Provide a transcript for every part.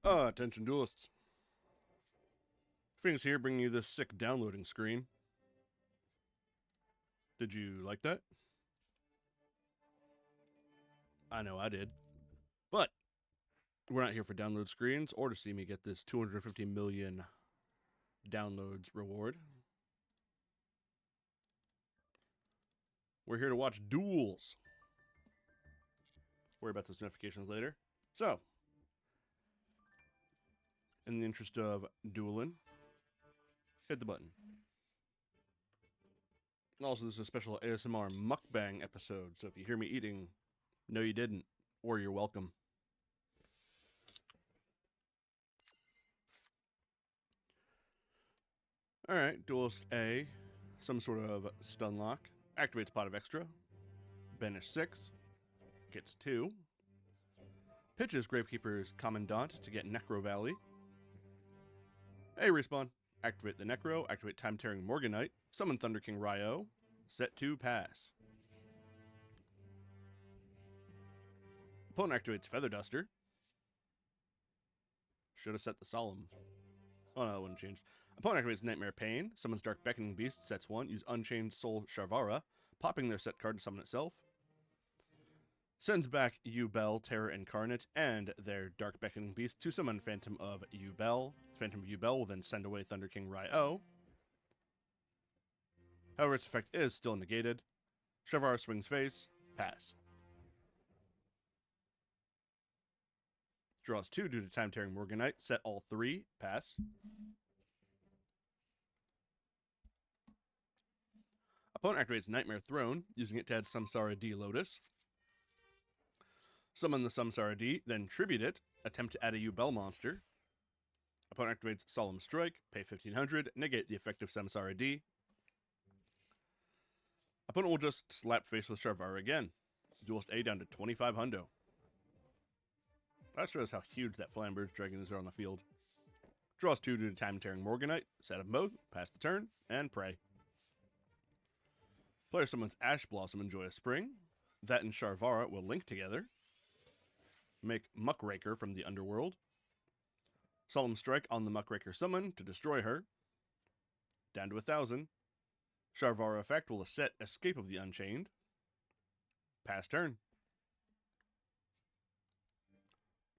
Attention duelists. Phoenix here, bringing you this sick downloading screen. Did you like that? I know I did. But we're not here for download screens or to see me get this 250 million downloads reward. We're here to watch duels. Worry about those notifications later. So, in the interest of dueling, hit the button. Also, this is a special ASMR mukbang episode, so if you hear me eating, no you didn't, or you're welcome. Alright, Duelist A, some sort of stun lock, activates Pot of Extra, banish 6, gets 2, pitches Gravekeeper's Commandant to get Necro Valley. A respawn, activate the Necro, activate Time Tearing Morganite, summon Thunder King Ryo, set 2, pass. Opponent activates Feather Duster. Should have set the Solemn. Oh no, that wouldn't change. Opponent activates Nightmare Pain, summons Dark Beckoning Beast, sets 1, use Unchained Soul Sharvara, popping their set card to summon itself. Sends back Ubel, Terror Incarnate, and their Dark Beckoning Beast to summon Phantom of Ubel. Phantom of Ubel will then send away Thunder King Ryo. However, its effect is still negated. Sharvara swings face, pass. Draws 2 due to Time Tearing Morganite, set all 3, pass. Opponent activates Nightmare Throne, using it to add Samsara D Lotus. Summon the Samsara D, then tribute it, attempt to add a Ubel monster. Opponent activates Solemn Strike, pay 1500, negate the effect of Samsara D. Opponent will just slap face with Sharvara again. Duelist A down to 25 hundo. That shows how huge that Flamberge Dragon is on the field. Draws 2 due to Time Tearing Morganite, set of both, pass the turn, and pray. Player summons Ash Blossom and Joyous Spring. That and Sharvara will link together. Make Muckraker from the Underworld. Solemn Strike on the Muckraker summon to destroy her. Down to 1,000. Sharvara effect will set Escape of the Unchained. Pass turn.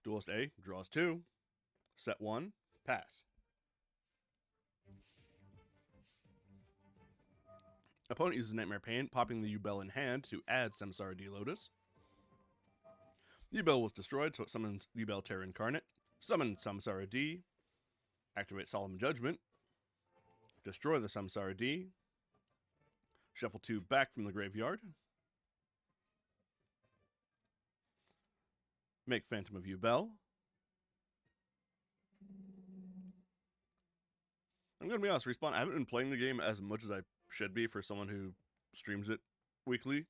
Duelist A draws 2. Set 1. Pass. Opponent uses Nightmare Pain, popping the Ubel in hand to add Samsara D Lotus. Ubel was destroyed, so it summons Ubel Terror Incarnate. Summon Samsara D. Activate Solemn Judgment. Destroy the Samsara D. Shuffle 2 back from the graveyard. Make Phantom of Ubel. I'm going to be honest, Respawn, I haven't been playing the game as much as I should be for someone who streams it weekly.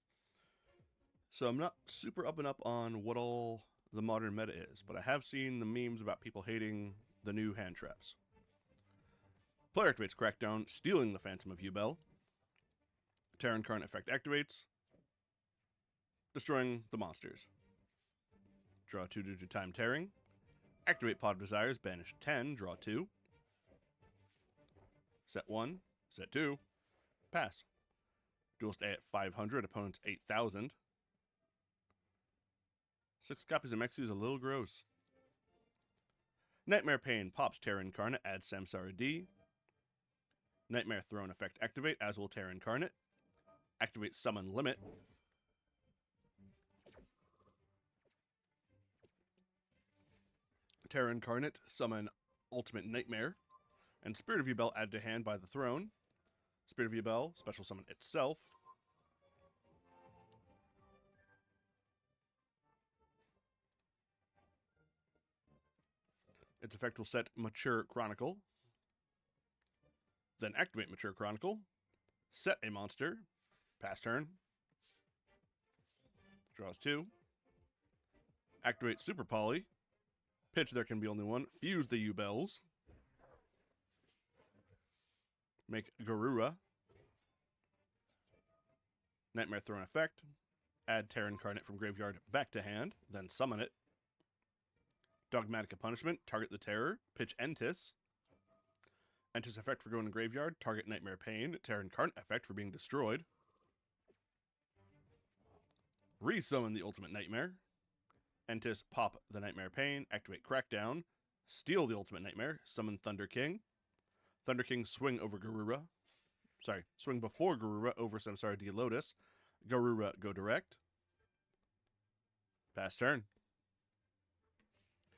So I'm not super up and up on what all the modern meta is, but I have seen the memes about people hating the new hand traps. Player activates Crackdown, stealing the Phantom of Ubel. Terror Incarnate effect activates, destroying the monsters. Draw 2 due to Time Tearing. Activate Pot of Desires, banish 10, draw 2. Set 1, set 2, pass. Duelist A at 500, opponent's 8,000. 6 copies of Mexi is a little gross. Nightmare Pain pops Terror Incarnate, adds Samsara D. Nightmare Throne effect activate, as will Terror Incarnate. Activate Summon Limit. Terror Incarnate, summon Ultimate Nightmare. And Spirit of Ubel add to hand by the throne. Spirit of Ubel, special summon itself. Its effect will set Mature Chronicle. Then activate Mature Chronicle. Set a monster. Pass turn. Draws 2. Activate Super Poly. Pitch, there can be only one. Fuse the Ubels. Make Garura. Nightmare Throne effect. Add Terror Incarnate from graveyard back to hand. Then summon it. Dogmatic Punishment, target the Terror, pitch Entis. Entis effect for going to graveyard, target Nightmare Pain, Terror Incarnate effect for being destroyed. Resummon the Ultimate Nightmare. Entis, pop the Nightmare Pain, activate Crackdown, steal the Ultimate Nightmare, summon Thunder King. Thunder King, swing over Garura. Sorry, swing before Garura over Samsara D. Lotus. Garura, go direct. Pass turn.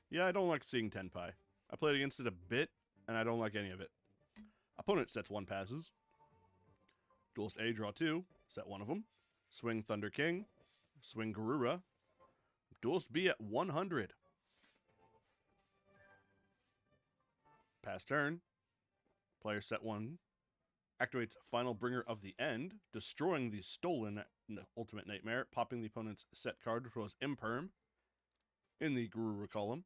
Yeah, I don't like seeing Tenpai. I played against it a bit, and I don't like any of it. Opponent sets 1 passes. Duelist A, draw 2, set 1 of them. Swing Thunder King, swing Garura. Duelist B at 100. Pass turn. Player set 1. Activates Final Bringer of the End, destroying the stolen Ultimate Nightmare, popping the opponent's set card, which was Imperm, in the Garura column.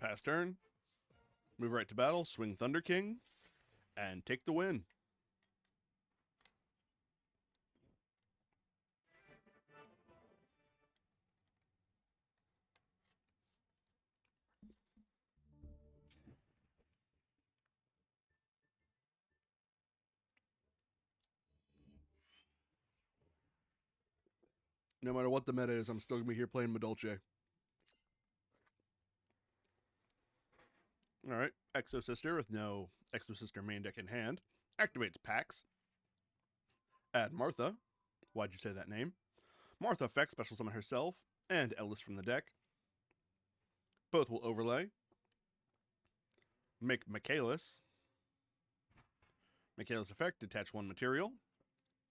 Pass turn. Move right to battle, swing Thunder King, and take the win. No matter what the meta is, I'm still going to be here playing Madolche. Alright, Exo Sister with no Exo Sister main deck in hand. Activates Pax. Add Martha. Why'd you say that name? Martha effect, special summon herself, and Ellis from the deck. Both will overlay. Make Michaelis. Michaelis effect, detach 1 material.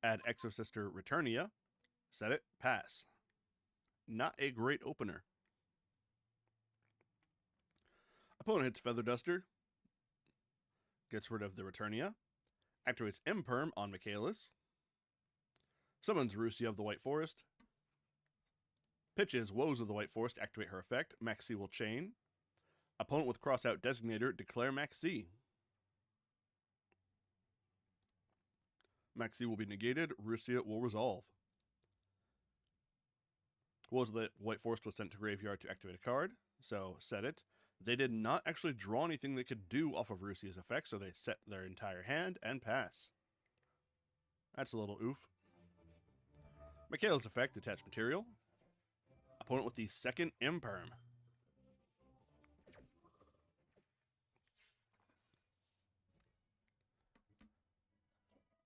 Add Exo Sister Returnia. Set it, pass. Not a great opener. Opponent hits Feather Duster. Gets rid of the Returnia. Activates Imperm on Michaelis. Summons Rusia of the White Forest. Pitches Woes of the White Forest to activate her effect. Maxi will chain. Opponent with Crossout Designator, declare Maxi. Maxi will be negated. Rusia will resolve. Woes of the White Forest was sent to graveyard to activate a card, so set it. They did not actually draw anything they could do off of Rusia's effect, so they set their entire hand and pass. That's a little oof. Michaela's effect, detach material. Opponent with the second Imperm.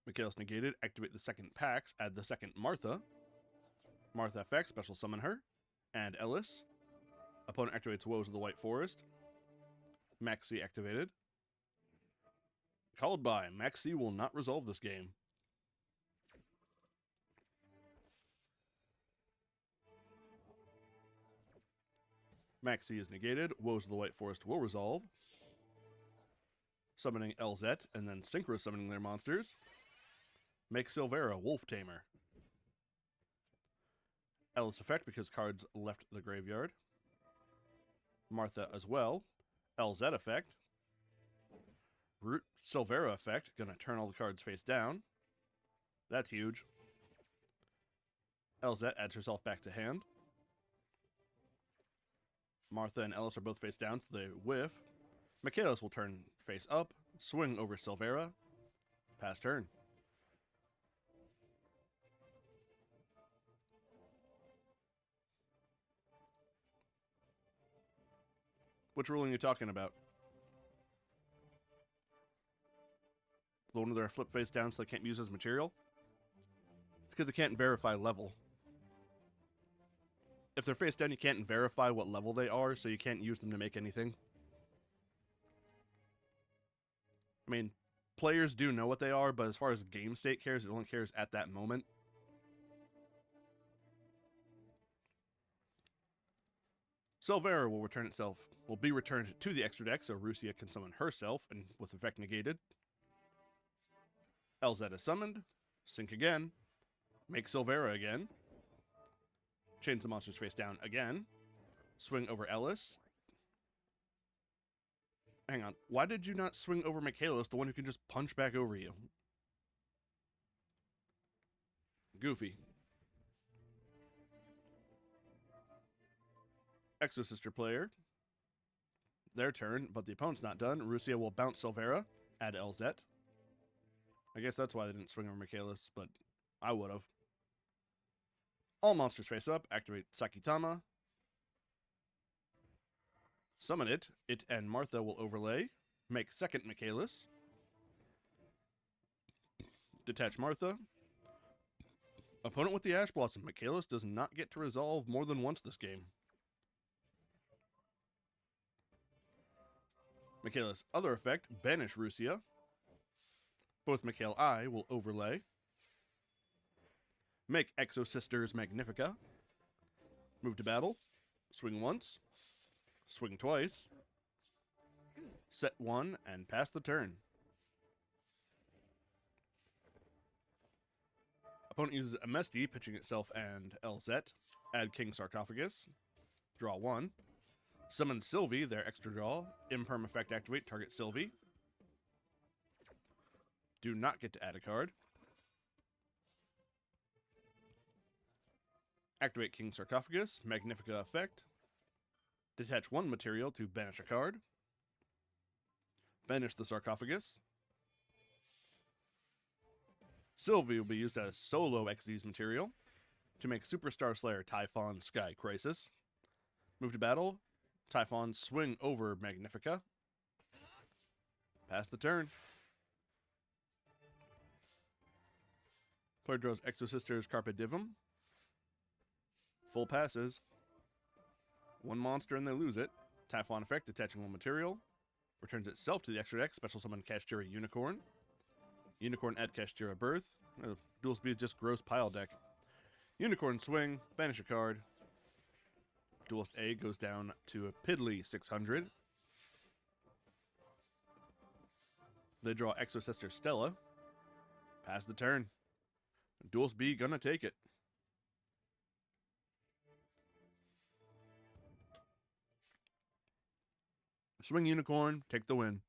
Michaela's negated, activate the second Pax, add the second Martha. Martha effect, special summon her. And Ellis. Opponent activates Woes of the White Forest. Maxi activated. Called by. Maxi will not resolve this game. Maxi is negated. Woes of the White Forest will resolve. Summoning Elzet and then synchro summoning their monsters. Make Silvera Wolf Tamer. Ellis effect because cards left the graveyard. Martha as well. LZ effect. Root Silvera effect. Gonna turn all the cards face down. That's huge. LZ adds herself back to hand. Martha and Ellis are both face down, so they whiff. Michaelis will turn face up. Swing over Silvera. Pass turn. Which ruling are you talking about? The one where they're flip face down so they can't be used as material? It's because they can't verify level. If they're face down, you can't verify what level they are, so you can't use them to make anything. I mean, players do know what they are, but as far as game state cares, it only cares at that moment. Silvera will be returned to the extra deck, so Rusia can summon herself, and with effect negated. LZ is summoned. Sync again. Make Silvera again. Change the monster's face down again. Swing over Ellis. Hang on. Why did you not swing over Michaelis, the one who can just punch back over you? Goofy. Exosister player. Their turn, but the opponent's not done. Rusia will bounce Silvera, add LZ. I guess that's why they didn't swing over Michaelis, but I would have. All monsters face up. Activate Sakitama. Summon it. It and Martha will overlay. Make second Michaelis. Detach Martha. Opponent with the Ash Blossom. Michaelis does not get to resolve more than once this game. Michaelis' other effect, banish Rusia. Both Mikhail I will overlay. Make Exosisters Magnifica. Move to battle. Swing once. Swing twice. Set one and pass the turn. Opponent uses Amesti, pitching itself and LZ. Add King Sarcophagus. Draw one. Summon Sylvie, their extra draw. Imperm effect activate, target Sylvie. Do not get to add a card. Activate King Sarcophagus, Magnifica effect. Detach one material to banish a card. Banish the Sarcophagus. Sylvie will be used as solo Xyz material to make Superstar Slayer Typhon Sky Crisis. Move to battle. Typhon swing over Magnifica. Pass the turn. Player draws Exosisters Carpe Divum. Full passes. One monster and they lose it. Typhon effect, detaching one material. Returns itself to the extra deck. Special summon Kashtira Unicorn. Unicorn add Kashtira Birth. Dual Speed is just gross pile deck. Unicorn swing, banish a card. Duelist A goes down to a piddly 600. They draw Exosister Stella. Pass the turn. Duelist B gonna take it. Swing Unicorn, take the win.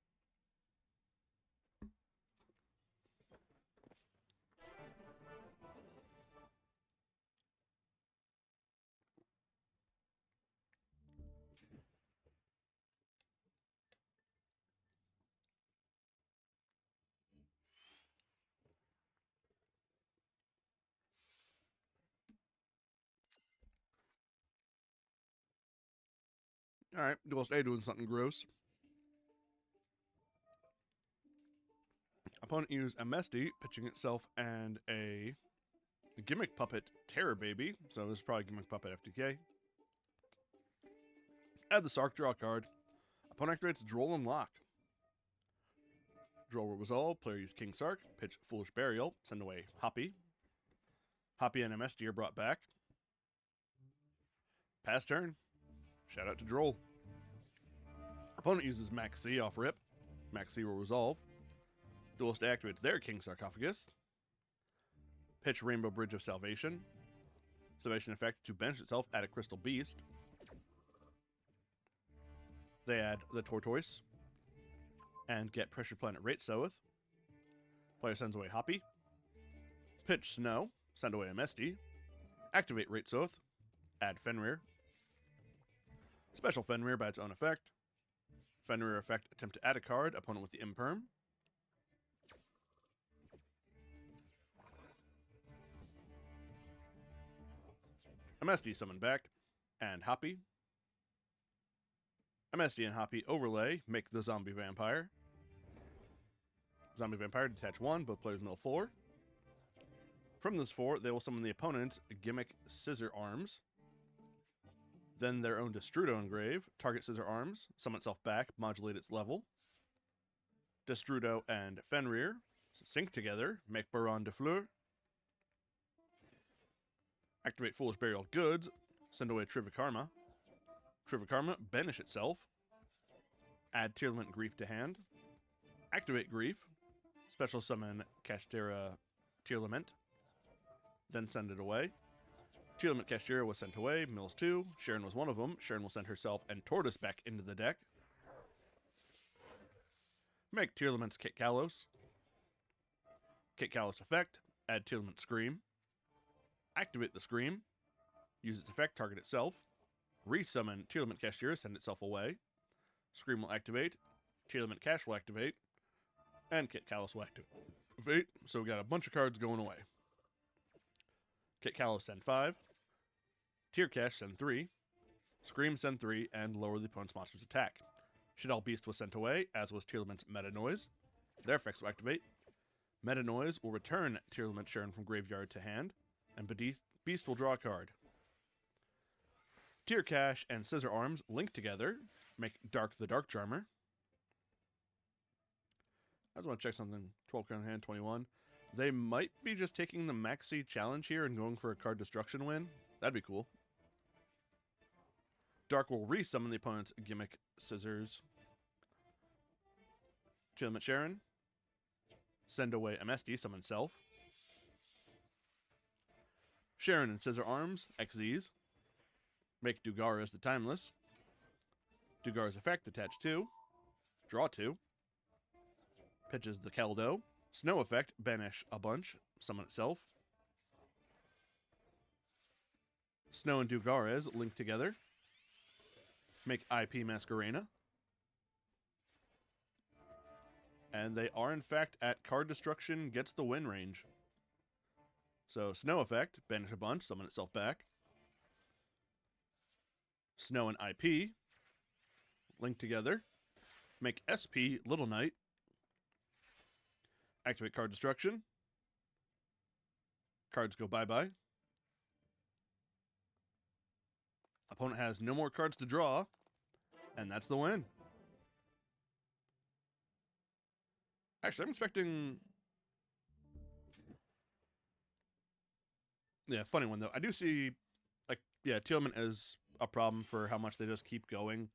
Alright, Duelist A doing something gross. Opponent used Amesti, pitching itself and a Gimmick Puppet Terror Baby. So this is probably Gimmick Puppet FTK. Add the Sark, draw a card. Opponent activates Droll and Lock. Droll will resolve. Player use King Sark. Pitch Foolish Burial. Send away Hoppy. Hoppy and Amesti are brought back. Pass turn. Shout out to Droll. Opponent uses Max C off rip. Max C will resolve. Duelist activates their King Sarcophagus. Pitch Rainbow Bridge of Salvation. Salvation effect to banish itself, add a Crystal Beast. They add the Tortoise. And get Pressure Planet Rate Soweth. Player sends away Hoppy. Pitch Snow. Send away Amesti. Activate Rate Soweth. Add Fenrir. Special Fenrir by its own effect. Fenrir effect, attempt to add a card. Opponent with the Imperm. Amesti summon back. And Hoppy. Amesti and Hoppy overlay. Make the Zombie Vampire. Zombie Vampire, detach one. Both players mill 4. From this 4, they will summon the opponent's Gimmick Scissor Arms. Then their own Destrudo engrave. Target Scissor Arms. Summon itself back. Modulate its level. Destrudo and Fenrir sync together. Make Baron de Fleur. Activate Foolish Burial Goods. Send away Trivikarma. Trivikarma, banish itself. Add Tearlament Grief to hand. Activate Grief. Special summon Kashtira Tearlament. Then send it away. Tearlament Kashtira was sent away. Mills 2. Sharon was one of them. Sharon will send herself and Tortoise back into the deck. Make Tearlament's Kit Kalos. Kit Kalos effect. Add Tearlament Scream. Activate the Scream. Use its effect, target itself. resummon Tearlament Cashier, send itself away. Scream will activate. Tearlament Cash will activate. And Kit Kalos will activate. So we got a bunch of cards going away. Kit Kalos send 5. Tear Cash send 3. Scream send 3 and lower the opponent's monster's attack. Shaddoll Beast was sent away, as was Tearlament's Meta Noise. Their effects will activate. Meta Noise will return Tearlament Sharon from graveyard to hand, and Beast will draw a card. Tear Cash and Scissor Arms link together, make Dark the Dark Charmer. I just want to check something. 12 card in hand, 21. They might be just taking the Maxi challenge here and going for a card destruction win. That'd be cool. Dark will resummon the opponent's Gimmick Scissors. Tearlament Sharon. Send away MSD, summon self. Sharon and Scissor Arms, XZs. Make Dugara's the Timeless. Dugara's effect, attach 2. Draw 2. Pitches the Keldo. Snow effect, banish a bunch, summon itself. Snow and Dugares link together. Make IP Masquerena. And they are, in fact, at card destruction gets the win range. So, Snow effect, banish a bunch, summon itself back. Snow and IP link together. Make SP Little Knight. Activate card destruction. Cards go bye-bye. Opponent has no more cards to draw, and that's the win. Actually, I'm expecting... Yeah, funny one, though. I do see, like, yeah, Tearlament is a problem for how much they just keep going.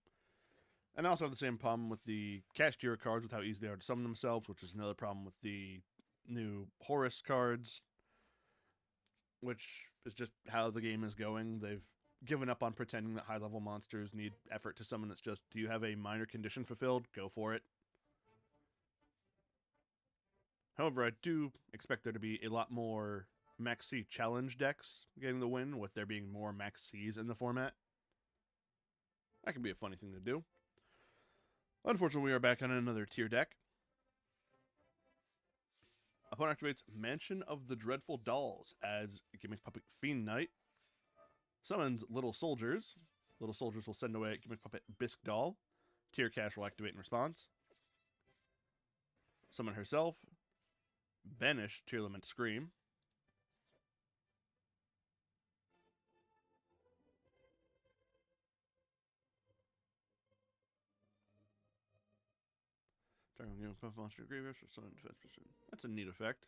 And I also have the same problem with the Cashier cards, with how easy they are to summon themselves, which is another problem with the new Horus cards, which is just how the game is going. They've given up on pretending that high-level monsters need effort to summon. It's just, do you have a minor condition fulfilled? Go for it. However, I do expect there to be a lot more Max C challenge decks getting the win, with there being more Max Cs in the format. That can be a funny thing to do. Unfortunately, we are back on another tier deck. Opponent activates Mansion of the Dreadful Dolls, adds Gimmick Puppet Fiend Knight, summons Little Soldiers. Little Soldiers will send away Gimmick Puppet Bisque Doll. Tier Cash will activate in response. Summon herself. Banish Tearlament Scream. Target Gimmick Puppet monster graveyard for summon defense position. That's a neat effect.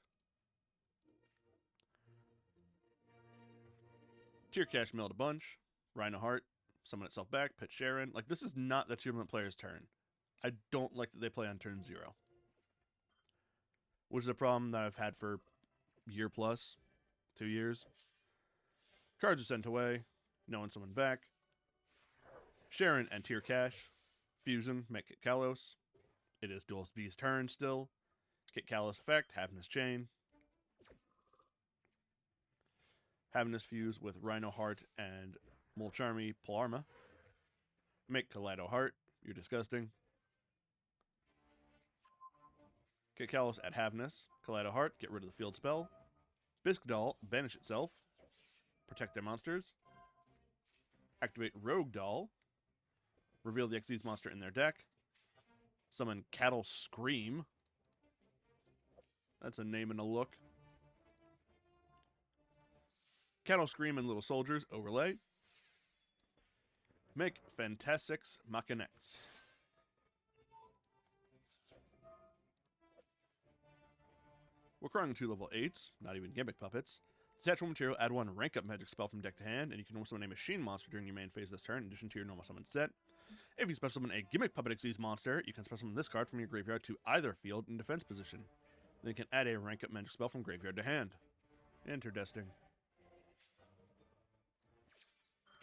Tier Cash milled a bunch. Rhino Heart. Summon itself back. Pitch Sharon. Like, this is not the Tearlament player's turn. I don't like that they play on turn 0. Which is a problem that I've had for year plus. 2 years. Cards are sent away. No one summoned back. Sharon and Tier Cash. Fusion. Make Kit Kalos. It is Duel V's turn still. Kit Kalos effect. Havness Chain. Havness fuse with Rhino Heart and Molcharmy Polarma. Make Kaleido Heart. You're disgusting. Kit Kalos at Havness. Kaleido Heart. Get rid of the field spell. Bisque Doll. Banish itself. Protect their monsters. Activate Rogue Doll. Reveal the Xyz monster in their deck. Summon Cattle Scream. That's a name and a look. Cattle Scream and Little Soldiers overlay. Make Fantastics Machinex. We're crying 2 level 8s, not even Gimmick Puppets. Detachable material, add 1 rank up magic spell from deck to hand, and you can also summon a machine monster during your main phase this turn, in addition to your normal summon set. If you special summon a Gimmick Puppet Xyz monster, you can special summon this card from your graveyard to either field in defense position. Then you can add a rank up magic spell from graveyard to hand. Interdesting.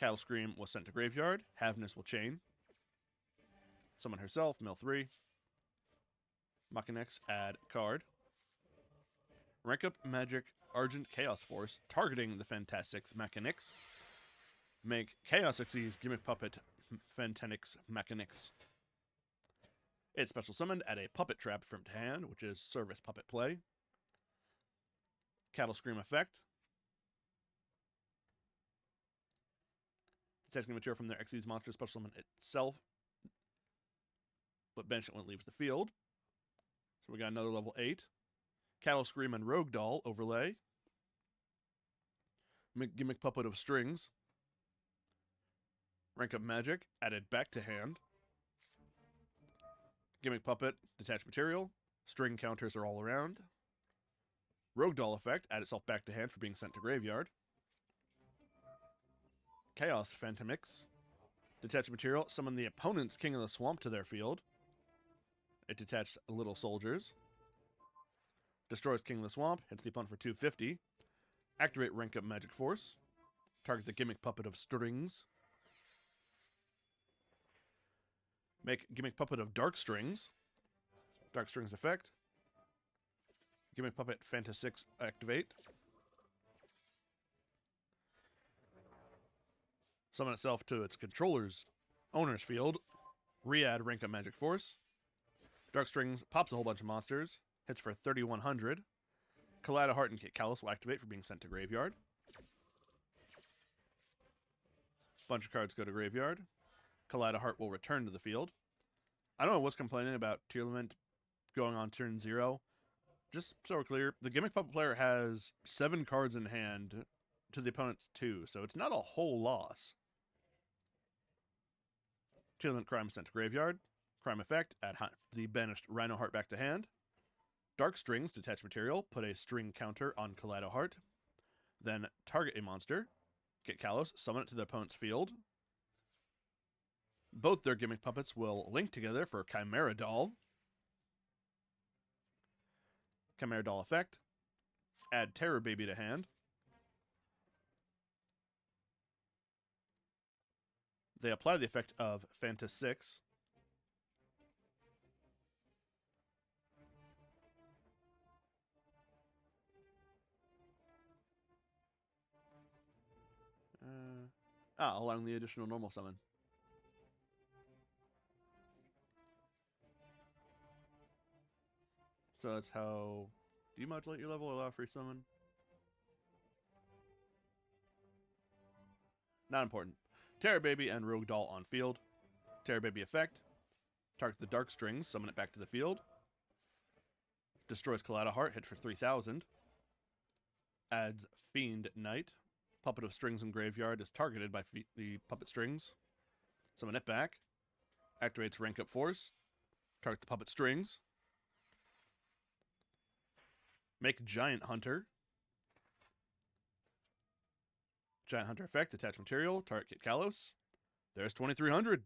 Cattle Scream was sent to graveyard. Havness will chain. Summon herself, mill 3. Machinex, add card. Rank up magic Argent Chaos Force, targeting the Fantastics Machinex. Make Chaos Xyz Gimmick Puppet Fantenix Mechanics. It's special summoned, add a Puppet Trap from hand, which is Service Puppet Play. Cattle Scream effect. Detaching material from their Xyz monster special summon itself, but bench it when it leaves the field. So we got another level 8. Cattle Scream and Rogue Doll overlay. Gimmick Puppet of Strings. Rank up Magic, added back to hand. Gimmick Puppet, detach material. String counters are all around. Rogue Doll effect, add itself back to hand for being sent to graveyard. Chaos Phantomix. Detach material, summon the opponent's King of the Swamp to their field. It detached little soldiers. Destroys King of the Swamp, hits the opponent for 250. Activate Rank Up Magic Force. Target the Gimmick Puppet of Strings. Make Gimmick Puppet of Dark Strings. Dark Strings effect. Gimmick Puppet Fanta 6 activate. Summon itself to its controller's owner's field. Re-add Rank Up Magic Force. Dark Strings pops a whole bunch of monsters. Hits for 3,100. Kaleida Heart and Kit Callus will activate for being sent to graveyard. Bunch of cards go to graveyard. Kaleida Heart will return to the field. I know I was complaining about Tearlament going on turn 0. Just so we're clear, the Gimmick Puppet player has 7 cards in hand to the opponent's 2, so it's not a whole loss. Tearlament Crime sent to graveyard. Crime effect, add the banished Rhino Heart back to hand. Dark Strings, detach material, put a string counter on Kaleida Heart. Then target a monster. Get Callus, summon it to the opponent's field. Both their Gimmick Puppets will link together for Chimera Doll. Chimera Doll effect. Add Terror Baby to hand. They apply the effect of Fanta 6. Allowing the additional normal summon. So that's how... Do you modulate your level or allow free summon? Not important. Terror Baby and Rogue Doll on field. Terror Baby effect. Target the Dark Strings, summon it back to the field. Destroys Kaleida Heart, hit for 3,000. Adds Fiend Knight. Puppet of Strings in graveyard is targeted by the Puppet Strings. Summon it back. Activates Rank Up Force. Target the Puppet Strings. Make Giant Hunter. Giant Hunter effect, attach material, target Kit Callus. There's 2,300.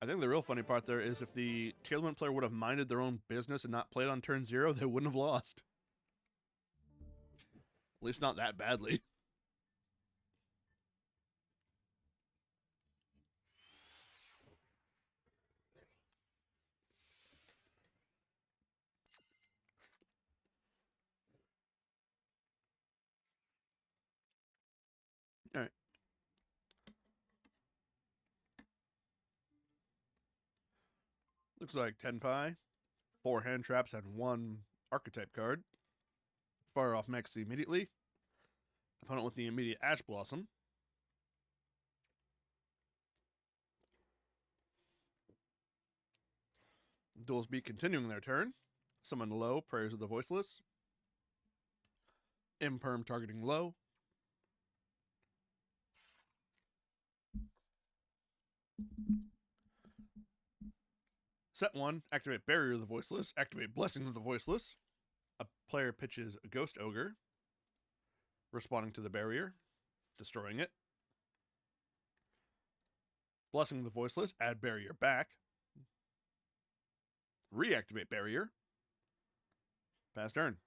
I think the real funny part there is if the Tearlament player would have minded their own business and not played on turn 0, they wouldn't have lost. At least not that badly. All right. Looks like Tenpai, 4 hand traps, and 1 archetype card. Fire off Mexi immediately. Opponent with the immediate Ash Blossom. Duels Beat continuing their turn. Summon Low, Prayers of the Voiceless. Imperm targeting Low. Set 1, activate Barrier of the Voiceless, activate Blessing of the Voiceless. A player pitches a Ghost Ogre, responding to the barrier, destroying it. Blessing of the Voiceless, add Barrier back. Reactivate Barrier. Pass turn.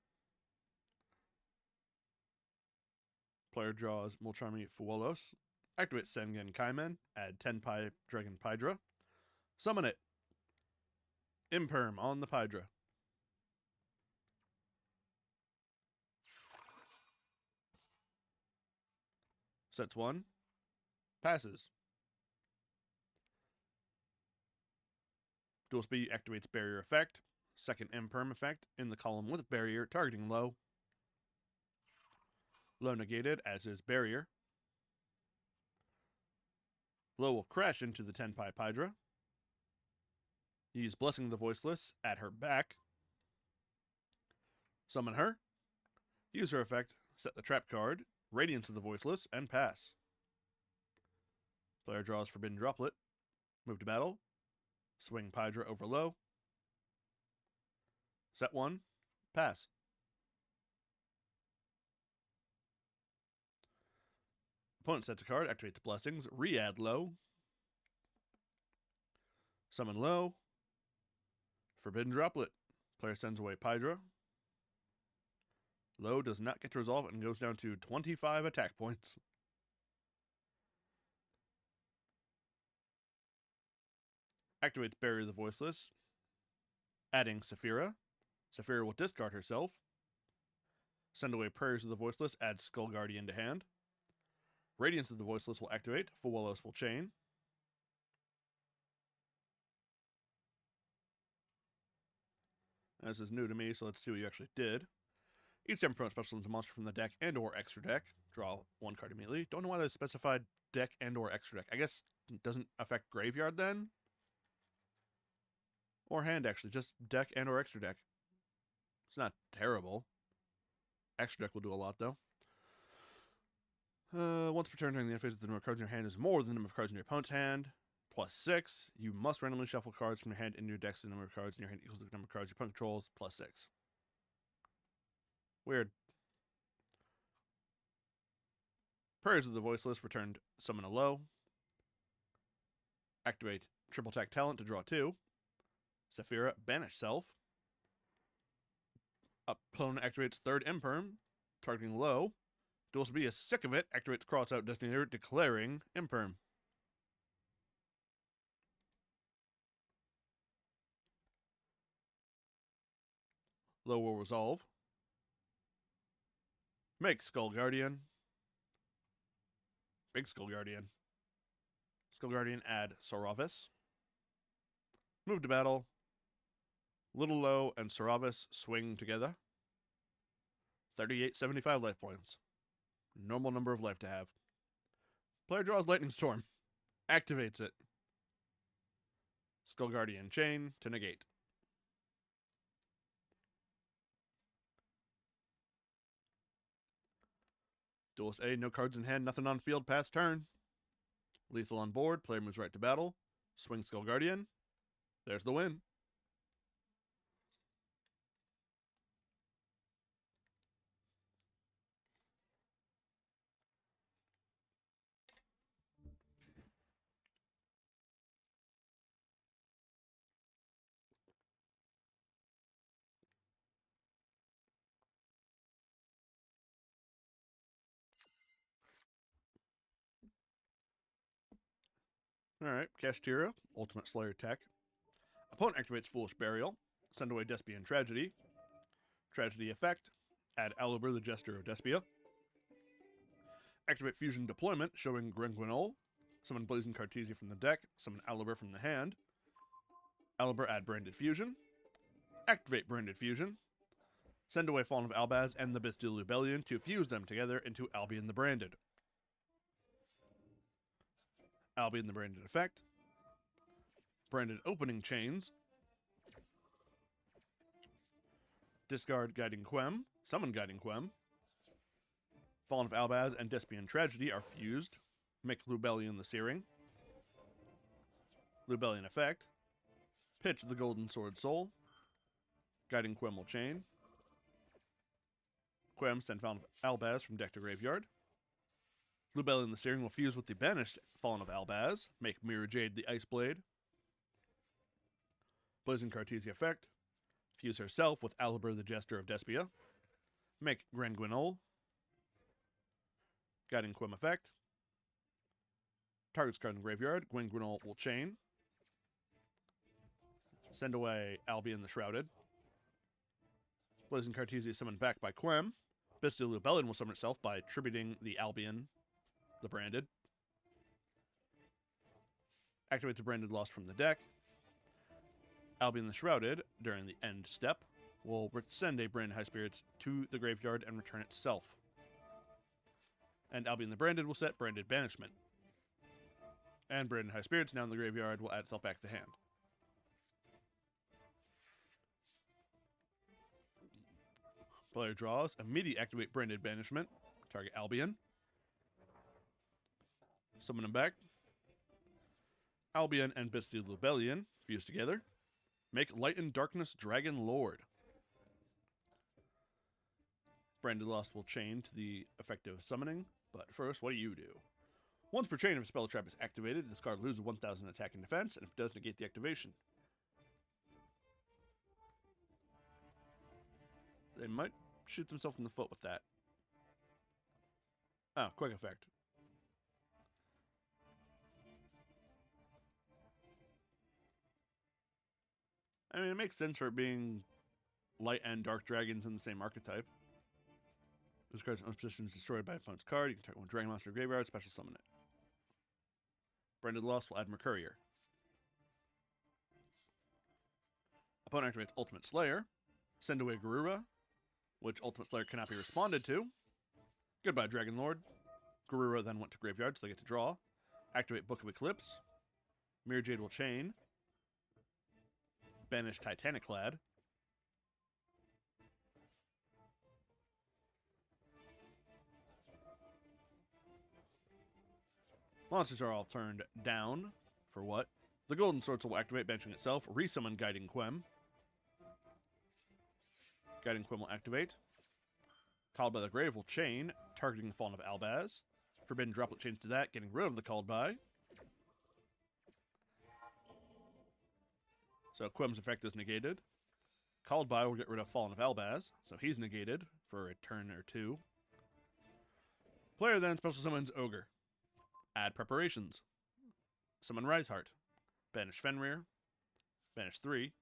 Player draws Molcharmi Fuolos. Activate Sengen Kaimen, add Tenpai Dragon Pydra. Summon it. Imperm on the Pydra. Sets 1. Passes. Dual Speed activates Barrier Effect. Second Imperm effect in the column with Barrier, targeting low. Low negated, as is Barrier. Low will crash into the 10 Pipe Hydra. Use Blessing the Voiceless at her back. Summon her. Use her effect, set the trap card, Radiance of the Voiceless, and pass. Player draws Forbidden Droplet. Move to battle. Swing Pydra over low. Set 1. Pass. Opponent sets a card, activates Blessings, re-add low. Summon low. Forbidden Droplet. Player sends away Pydra. Low does not get to resolve and goes down to 25 attack points. Activates Barrier the Voiceless. Adding Saphira. Saphira will discard herself. Send away Prayers of the Voiceless, add Skull Guardian to hand. Radiance of the Voiceless will activate. Fuwalos will chain. This is new to me, so let's see what you actually did. Each time opponent special summons a monster from the deck and or extra deck. Draw 1 card immediately. Don't know why they specified deck and or extra deck. I guess it doesn't affect graveyard then? Or hand, actually. Just deck and or extra deck. It's not terrible. Extra deck will do a lot, though. Once per turn during the interface, the number of cards in your hand is more than the number of cards in your opponent's hand. +6. You must randomly shuffle cards from your hand into your deck, so the number of cards in your hand equals the number of cards your opponent controls, +6. Weird. Prayers of the Voiceless returned summon a low. Activate Triple Attack Talent to draw 2. Saphira, banish self. Opponent activates third Imperm, targeting low. Duel Speed is sick of it, activates Crossout Destinator, declaring Imperm. Low will resolve. Make Skull Guardian. Big Skull Guardian. Skull Guardian, add Saravis. Move to battle. Little Low and Saravis swing together. 3875 life points. Normal number of life to have. Player draws Lightning Storm. Activates it. Skull Guardian chain to negate. Duelist A, no cards in hand, nothing on field, pass turn. Lethal on board, player moves right to battle. Swing Skull Guardian. There's the win. Alright, Kashtira, Ultimate Slayer tech. Opponent activates Foolish Burial. Send away Despian Tragedy. Tragedy effect. Add Alubur, the Jester of Despia. Activate Fusion Deployment, showing Grenguinol. Summon Blazing Cartesia from the deck. Summon Alubur from the hand. Alubur, add Branded Fusion. Activate Branded Fusion. Send away Fallen of Albaz and the Bestial Rebellion to fuse them together into Albion the Branded. Albion the Branded effect. Branded Opening Chains. Discard Guiding Quem. Summon Guiding Quem. Fallen of Albaz and Despian Tragedy are fused. Make Lubellion the Searing. Lubellion effect. Pitch the Golden Sword Soul. Guiding Quem will chain. Quem send Fallen of Albaz from deck to graveyard. Lubellion the Searing will fuse with the banished Fallen of Albaz. Make Mirror Jade the Ice Blade. Blazing Cartesia effect. Fuse herself with Alubur the Jester of Despia. Make Grenguinol. Guiding Quem effect. Target's card in the graveyard. Grenguinol will chain. Send away Albion the Shrouded. Blazing Cartesia summoned back by Quem. Bestial Rebellion will summon itself by tributing the Albion the Branded. Activates a Branded Lost from the deck. Albion the Shrouded, during the end step, will send a Branded High Spirits to the graveyard and return itself. And Albion the Branded will set Branded Banishment. And Branded High Spirits, now in the graveyard, will add itself back to hand. Player draws, immediately activate Branded Banishment, target Albion. Summon him back. Albion and Bestial Rebellion fuse together. Make Light and Darkness Dragon Lord. Branded Lost will chain to the effective summoning, but first, what do? Once per chain, if a spell trap is activated, this card loses 1,000 attack and defense, and if it does, negate the activation. They might shoot themselves in the foot with that. Oh, quick effect. I mean, it makes sense for it being light and dark dragons in the same archetype. This card's position is destroyed by opponent's card. You can target one dragon monster graveyard, special summon it. Branded Lost will add Mercourier. Opponent activates Ultimate Slayer. Send away Garura, which Ultimate Slayer cannot be responded to. Goodbye, Dragon Lord. Garura then went to graveyard, so they get to draw. Activate Book of Eclipse. Mirror Jade will chain. Banish Titaniclad. Monsters are all turned down. For what? The Golden Swords will activate, banishing itself. Resummon Guiding Quem. Guiding Quem will activate. Called by the Grave will chain, targeting the Fallen of Albaz. Forbidden Droplet chains to that, getting rid of the Called by. So Quem's effect is negated. Called by will get rid of Fallen of Albaz, so he's negated for a turn or two. Player then special summons Ogre. Add preparations. Summon Riseheart. Banish Fenrir. Banish 3.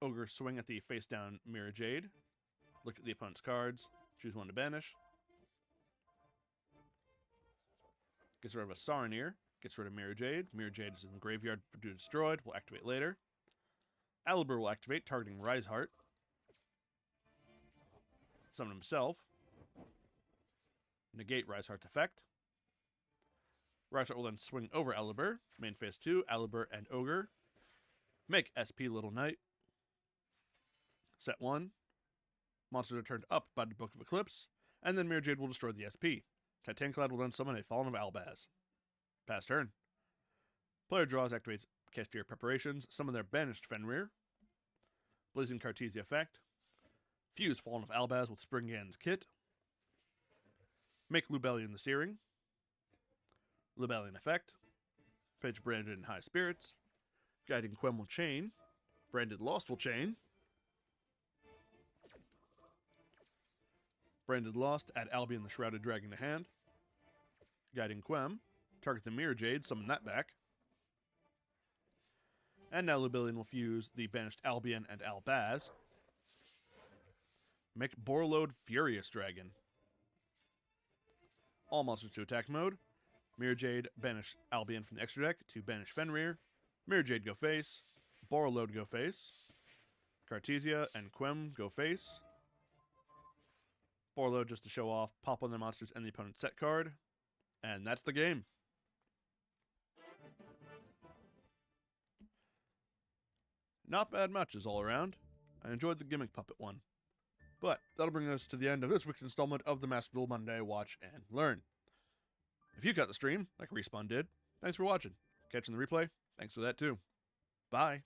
Ogre swing at the face down Mirror Jade. Look at the opponent's cards. Choose one to banish. Gets rid of a Saronir. Gets rid of Mirror Jade. Mirror Jade is in the graveyard due destroyed. Will activate later. Alibur will activate, targeting Riseheart. Summon himself. Negate Riseheart's effect. Riseheart will then swing over Alibur. Main phase 2, Alibur and Ogre. Make SP Little Knight. Set 1. Monsters are turned up by the Book of Eclipse. And then Mirror Jade will destroy the SP. Titaniclad will then summon a Fallen of Albaz. Pass turn. Player draws, activates Cashier Preparations. Summon their banished Fenrir. Blazing Cartesia effect. Fuse Fallen of Albaz with Springand's Kit. Make Lubellion the Searing. Lubellion effect. Page Branded in High Spirits. Guiding Quem will chain. Branded Lost will chain. Branded Lost, add Albion the Shrouded Dragon to hand. Guiding Quem. Target the Mirror Jade, summon that back. And now Lubellion will fuse the banished Albion and Albaz. Make Borlode Furious Dragon. All monsters to attack mode. Mirror Jade, banish Albion from the extra deck to banish Fenrir. Mirror Jade go face. Borlode go face. Cartesia and Quem go face. Borlode just to show off, pop on their monsters and the opponent's set card. And that's the game. Not bad matches all around. I enjoyed the Gimmick Puppet one. But that'll bring us to the end of this week's installment of the Master Duel Monday Watch and Learn. If you got the stream, like Respawn did, thanks for watching. Catching the replay, thanks for that too. Bye.